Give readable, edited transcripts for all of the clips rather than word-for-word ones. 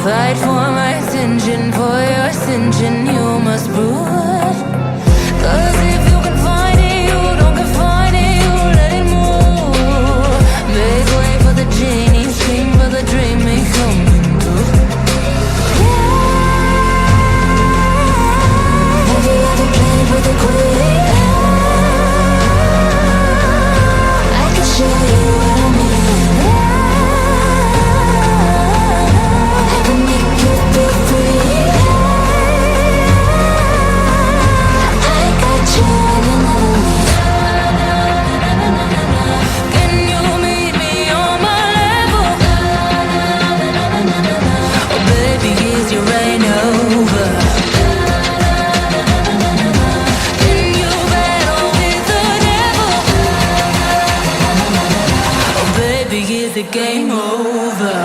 Fight for my attention, for your ascension, you must prove. 'Cause if you can find it, you don't confine it, you let it move. Make way for the genie, scream for the dream, may come true. Have you ever played with a queen? I can show you what I mean. I can make you feel free. I got you when you know me. Can you meet me on my level? Oh baby, is your reign over? Can you battle with the devil? Oh baby, is the game over?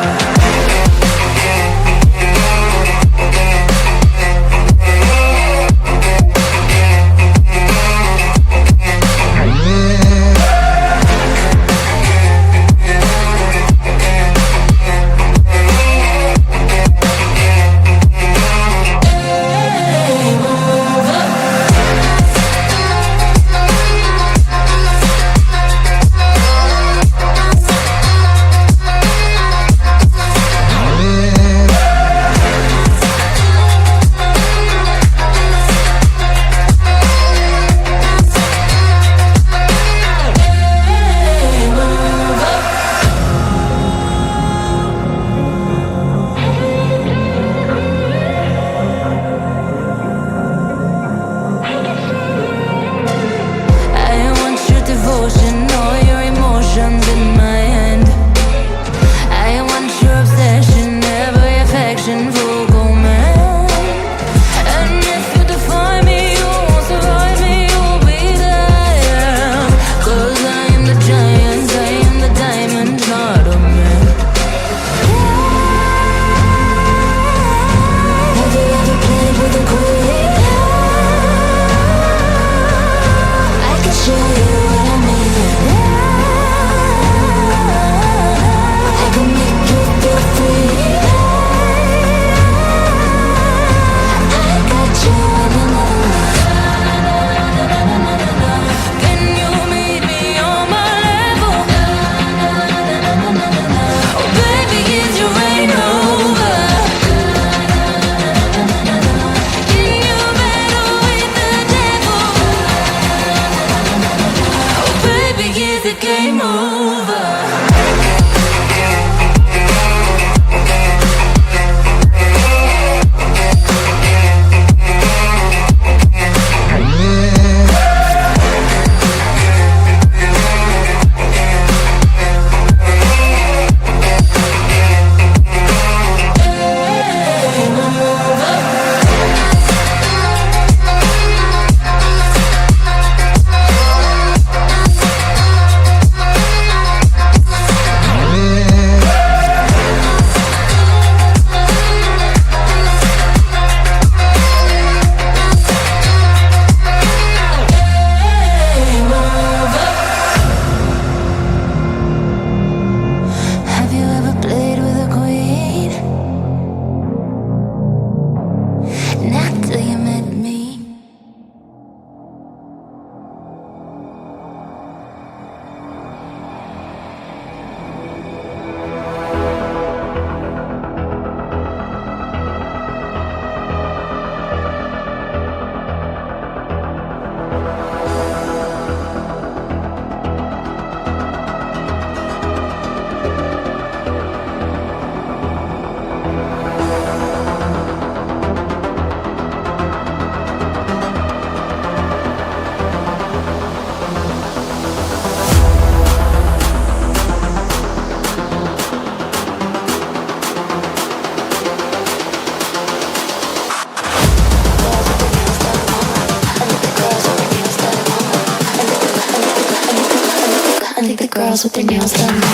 girls with their nails done now.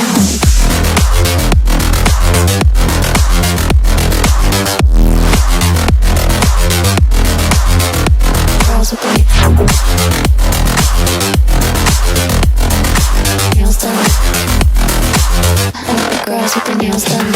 Girls with their nails done. I like the girls with their nails done.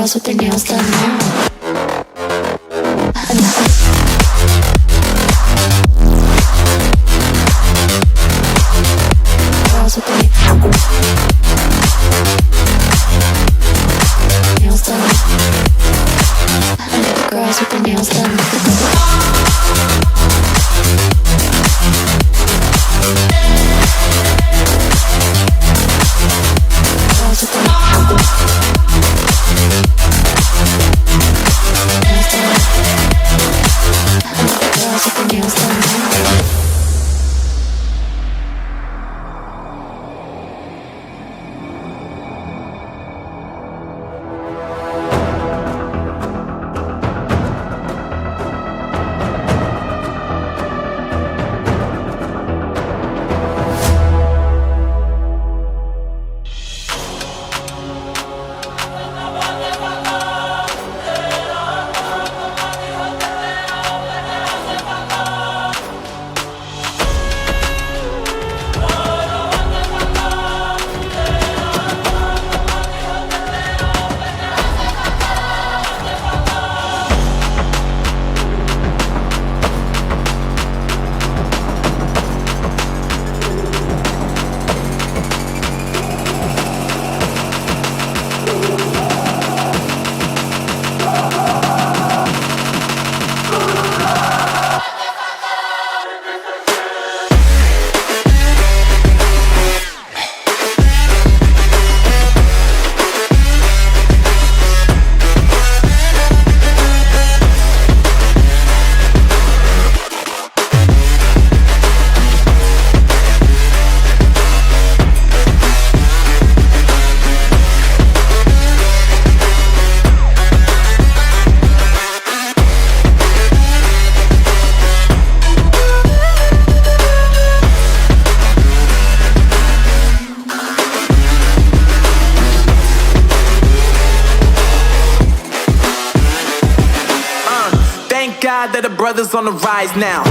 girls with their nails done now. Girls with their nails done. I like the girls with their nails done. Girls with their nails done. I like the girls with their nails done. That the brothers on the rise now.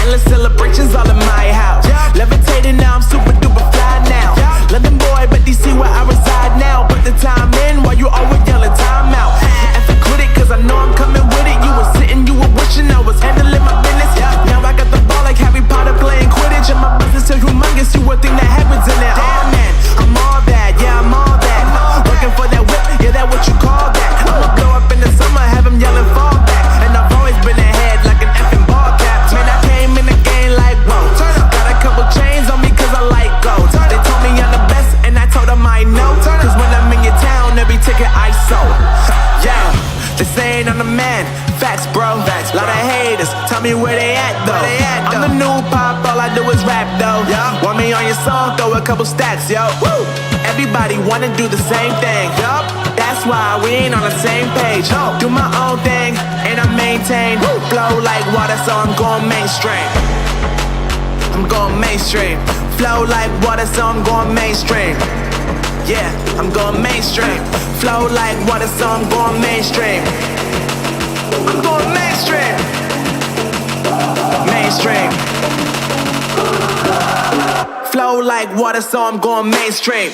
Endless celebrations all in my house. Levitating now, I'm super duper fly now. London boy, but DC where I reside now. Put the time in while you always yelling time out. And for quit it, cause I know I'm coming with it. You were sitting, you were wishing I was handling my business. Now I got the ball like Harry Potter playing Quidditch. And my business is humongous, you would think that happens in it. Damn man, I'm all that, yeah I'm all that. Working for that whip, yeah that what you call that. I'ma blow up in the summer, have them yelling fall back. And I've always been ahead like an effing ball cap. Man, I came in the game like whoa. Got a couple chains on me cause I like gold. They told me I'm the best and I told them I know. Cause when I'm in your town, every ticket I sold. Yeah, they saying I'm the man. Facts bro, lot of haters, tell me where they at though. I'm the new pop, all I do is rap though. Want me on your song, throw a couple stacks, yo. Woo! Everybody wanna do the same thing. That's why we ain't on the same page. Do my own thing, and I maintain. Flow like water, so I'm going mainstream. I'm going mainstream. Flow like water, so I'm going mainstream. Yeah, I'm going mainstream. Flow like water, so I'm going mainstream. I'm going mainstream. Mainstream. Flow like water, so I'm going mainstream.